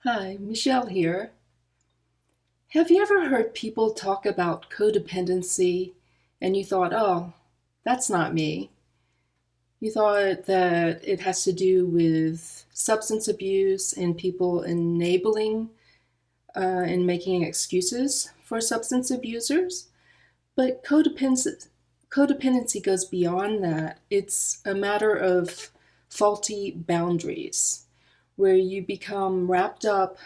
Hi, Michelle here. Have you ever heard people talk about codependency and you thought, oh, that's not me? You thought that it has to do with substance abuse and people enabling and making excuses for substance abusers? But codependency goes beyond that. It's a matter of faulty boundaries where you become wrapped up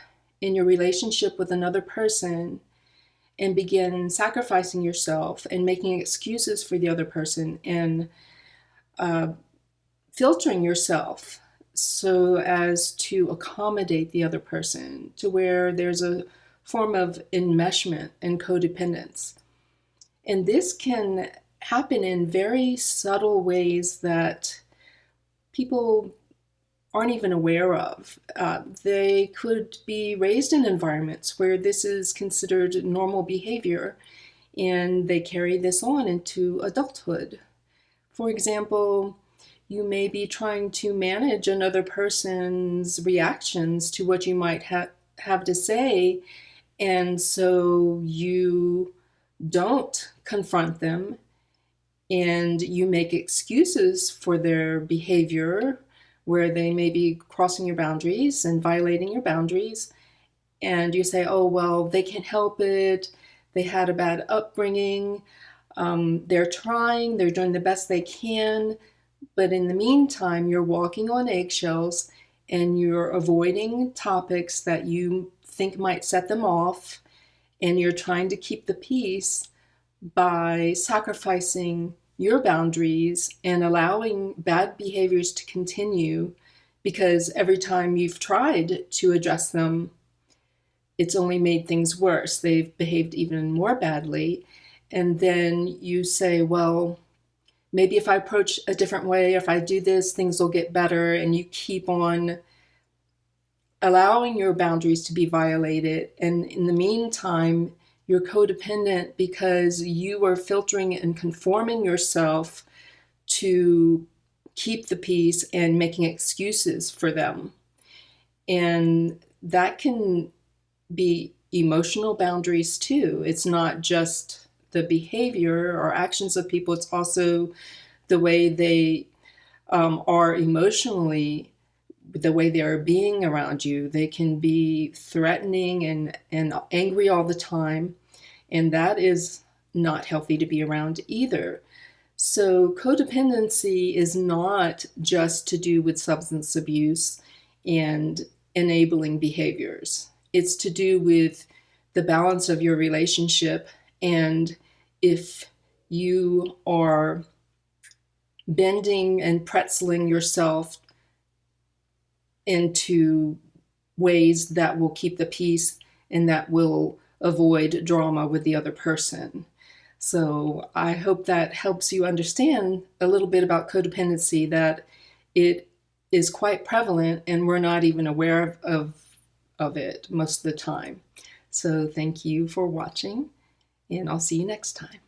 in your relationship with another person and begin sacrificing yourself and making excuses for the other person and uh, filtering yourself so as to accommodate the other person to where there's a form of enmeshment and codependence. And this can happen in very subtle ways that people aren't even aware of. They could be raised in environments where this is considered normal behavior and they carry this on into adulthood. For example, you may be trying to manage another person's reactions to what you might have to say, and so you don't confront them and you make excuses for their behavior where they may be crossing your boundaries and violating your boundaries. And you say, oh, well, they can't help it. They had a bad upbringing. They're trying, they're doing the best they can. But in the meantime, you're walking on eggshells and you're avoiding topics that you think might set them off. And you're trying to keep the peace by sacrificing your boundaries and allowing bad behaviors to continue because every time you've tried to address them, it's only made things worse. They've behaved even more badly. And then you say, well, maybe if I approach a different way, if I do this, things will get better. And you keep on allowing your boundaries to be violated. And in the meantime, you're codependent because you are filtering and conforming yourself to keep the peace and making excuses for them. And that can be emotional boundaries too. It's not just the behavior or actions of people, it's also the way they are emotionally, the way they are being around you. They can be threatening and angry all the time, and that is not healthy to be around either. So codependency is not just to do with substance abuse and enabling behaviors. It's to do with the balance of your relationship, and if you are bending and pretzeling yourself into ways that will keep the peace and that will avoid drama with the other person. So I hope that helps you understand a little bit about codependency, that it is quite prevalent and we're not even aware of it most of the time. So thank you for watching, and I'll see you next time.